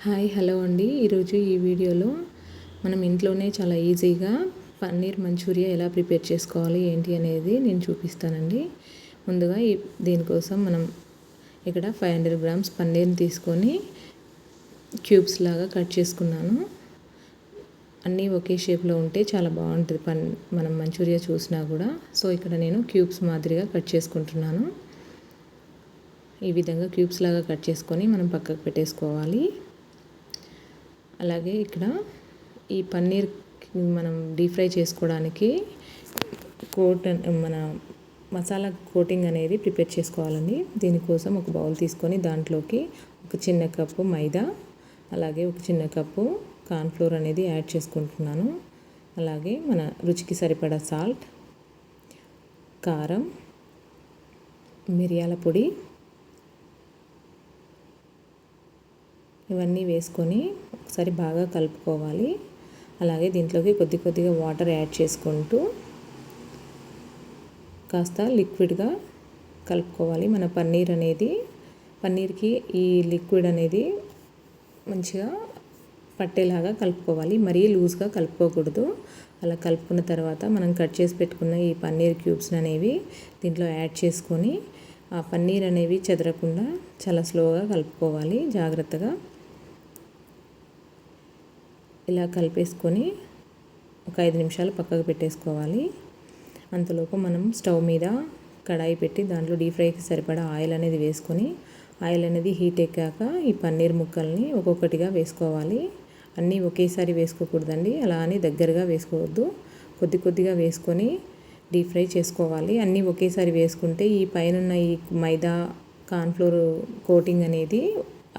Hello అండి. ఈరోజు ఈ వీడియోలో మనం ఇంట్లోనే చాలా ఈజీగా పన్నీర్ మంచూరియా ఎలా ప్రిపేర్ చేసుకోవాలి ఏంటి అనేది నేను చూపిస్తానండి. ముందుగా దీనికోసం మనం ఇక్కడ 500 గ్రామ్స్ పన్నీర్ని తీసుకొని క్యూబ్స్ లాగా కట్ చేసుకున్నాను. అన్నీ ఒకే షేప్లో ఉంటే చాలా బాగుంటుంది మనం మంచూరియా చూసినా కూడా. సో ఇక్కడ నేను క్యూబ్స్ మాదిరిగా కట్ చేసుకుంటున్నాను. ఈ విధంగా క్యూబ్స్ లాగా కట్ చేసుకొని మనం పక్కకు పెట్టేసుకోవాలి. అలాగే ఇక్కడ ఈ పన్నీర్ మనం డీప్ ఫ్రై చేసుకోవడానికి మన మసాలా కోటింగ్ అనేది ప్రిపేర్ చేసుకోవాలండి. దీనికోసం ఒక బౌల్ తీసుకొని దాంట్లోకి ఒక చిన్న కప్పు మైదా, అలాగే ఒక చిన్న కప్పు కార్న్ఫ్లోర్ అనేది యాడ్ చేసుకుంటున్నాను. అలాగే మన రుచికి సరిపడా సాల్ట్, కారం, మిరియాల పొడి ఇవన్నీ వేసుకొని ఒకసారి బాగా కలుపుకోవాలి. అలాగే దీంట్లోకి కొద్దిగా వాటర్ యాడ్ చేసుకుంటూ కాస్త లిక్విడ్గా కలుపుకోవాలి. మన పన్నీర్కి ఈ లిక్విడ్ అనేది మంచిగా పట్టేలాగా కలుపుకోవాలి. మరీ లూజ్గా కలుపుకోకూడదు. అలా కలుపుకున్న తర్వాత మనం కట్ చేసి పెట్టుకున్న ఈ పన్నీర్ క్యూబ్స్ అనేవి దీంట్లో యాడ్ చేసుకొని ఆ పన్నీర్ అనేవి చెదరకుండా చాలా స్లోగా కలుపుకోవాలి జాగ్రత్తగా. ఇలా కలిపేసుకొని ఒక 5 నిమిషాలు పక్కకు పెట్టేసుకోవాలి. అంతలోపు మనం స్టవ్ మీద కడాయి పెట్టి దాంట్లో డీప్ ఫ్రైకి సరిపడా ఆయిల్ అనేది వేసుకొని ఆయిల్ అనేది హీట్ ఎక్కాక ఈ పన్నీర్ ముక్కల్ని ఒక్కొక్కటిగా వేసుకోవాలి. అన్నీ ఒకేసారి వేసుకోకూడదండి. అలా అని దగ్గరగా వేసుకోవద్దు. కొద్దిగా వేసుకొని డీప్ ఫ్రై చేసుకోవాలి. అన్నీ ఒకేసారి వేసుకుంటే ఈ పైన ఈ మైదా కార్న్ఫ్లోర్ కోటింగ్ అనేది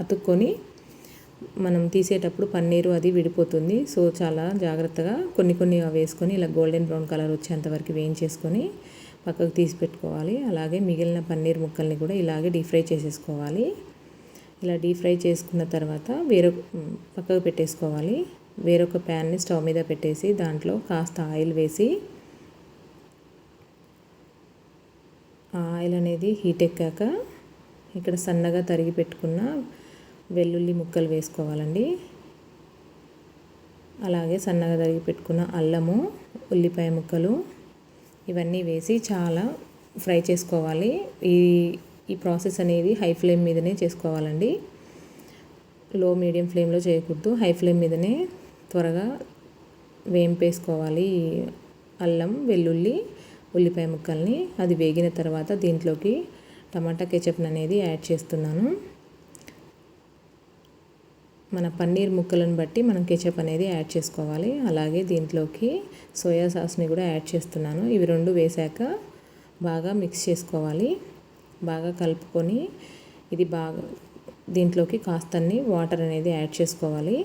అతుక్కొని మనం తీసేటప్పుడు పన్నీరు అది విడిపోతుంది. సో చాలా జాగ్రత్తగా కొన్ని వేసుకొని ఇలా గోల్డెన్ బ్రౌన్ కలర్ వచ్చేంత వరకు వేయించేసుకొని పక్కకు తీసి పెట్టుకోవాలి. అలాగే మిగిలిన పన్నీర్ ముక్కల్ని కూడా ఇలాగే డీప్ ఫ్రై చేసేసుకోవాలి. ఇలా డీప్ ఫ్రై చేసుకున్న తర్వాత పక్కకు పెట్టేసుకోవాలి. వేరొక ప్యాన్ని స్టవ్ మీద పెట్టేసి దాంట్లో కాస్త ఆయిల్ వేసి ఆ ఆయిల్ అనేది హీట్ ఎక్కాక ఇక్కడ సన్నగా తరిగి పెట్టుకున్న వెల్లుల్లి ముక్కలు వేసుకోవాలండి. అలాగే సన్నగా తరిగి పెట్టుకున్న అల్లము, ఉల్లిపాయ ముక్కలు ఇవన్నీ వేసి చాలా ఫ్రై చేసుకోవాలి. ఈ ప్రాసెస్ అనేది హై ఫ్లేమ్ మీదనే చేసుకోవాలండి. లో మీడియం ఫ్లేమ్లో చేయకూడదు. హై ఫ్లేమ్ మీదనే త్వరగా వేంపేసుకోవాలి ఈ అల్లం, వెల్లుల్లి, ఉల్లిపాయ ముక్కల్ని. అది వేగిన తర్వాత దీంట్లోకి టమాటా కెచప్ అనేది యాడ్ చేస్తున్నాను. మన పన్నీర్ ముక్కలను బట్టి మనం కెచప్ అనేది యాడ్ చేసుకోవాలి. అలాగే దీంట్లోకి సోయా సాస్ని కూడా యాడ్ చేస్తున్నాను. ఇవి రెండు వేసాక బాగా మిక్స్ చేసుకోవాలి. బాగా కలుపుకొని ఇది దీంట్లోకి కాస్తన్ని వాటర్ అనేది యాడ్ చేసుకోవాలి.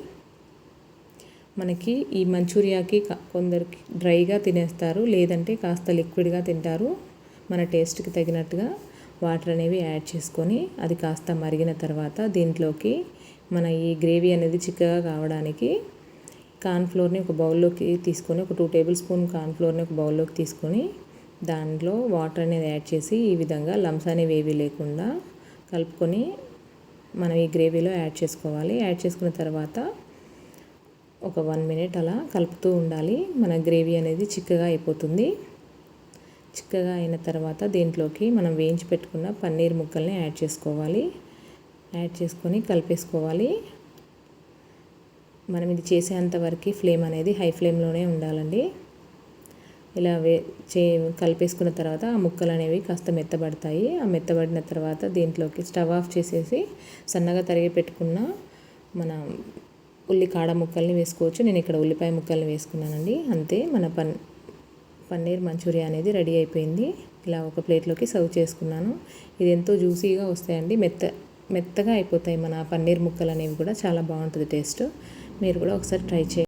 మనకి ఈ మంచూరియాకి కొందరికి డ్రైగా తినేస్తారు, లేదంటే కాస్త లిక్విడ్గా తింటారు. మన టేస్ట్కి తగినట్టుగా వాటర్ అనేవి యాడ్ చేసుకొని అది కాస్త మరిగిన తర్వాత దీంట్లోకి మన ఈ గ్రేవీ అనేది చిక్కగా కావడానికి కార్న్ఫ్లోర్ని ఒక బౌల్లోకి తీసుకొని ఒక 2 టేబుల్ స్పూన్ కార్న్ఫ్లోర్ని ఒక బౌల్లోకి తీసుకొని దాంట్లో వాటర్ అనేది యాడ్ చేసి ఈ విధంగా లంప్స్ అనేవి ఏవి లేకుండా కలుపుకొని మనం ఈ గ్రేవీలో యాడ్ చేసుకోవాలి. యాడ్ చేసుకున్న తర్వాత ఒక 1 మినిట్ అలా కలుపుతూ ఉండాలి. మన గ్రేవీ అనేది చిక్కగా అయిపోతుంది. చిక్కగా అయిన తర్వాత దీంట్లోకి మనం వేయించి పెట్టుకున్న పన్నీర్ ముక్కల్ని యాడ్ చేసుకోవాలి. యాడ్ చేసుకొని కలిపేసుకోవాలి. మనం ఇది చేసేంత వరకు ఫ్లేమ్ అనేది హై ఫ్లేమ్లోనే ఉండాలండి. ఇలా కలిపేసుకున్న తర్వాత ఆ ముక్కలు అనేవి కాస్త మెత్తబడతాయి. ఆ మెత్తబడిన తర్వాత దీంట్లోకి స్టవ్ ఆఫ్ చేసేసి సన్నగా తరిగి పెట్టుకున్న మన కాడ ముక్కల్ని వేసుకోవచ్చు. నేను ఇక్కడ ఉల్లిపాయ ముక్కల్ని వేసుకున్నానండి. అంతే, మన పన్నీర్ మంచూరియా అనేది రెడీ అయిపోయింది. ఇలా ఒక ప్లేట్లోకి సర్వ్ చేసుకున్నాను. ఇది ఎంతో జ్యూసీగా వస్తాయండి. మెత్తగా అయిపోతాయి మన పన్నీర్ ముక్కలు అనేవి కూడా. చాలా బాగుంటుంది టేస్ట్. మీరు కూడా ఒకసారి ట్రై చేయండి.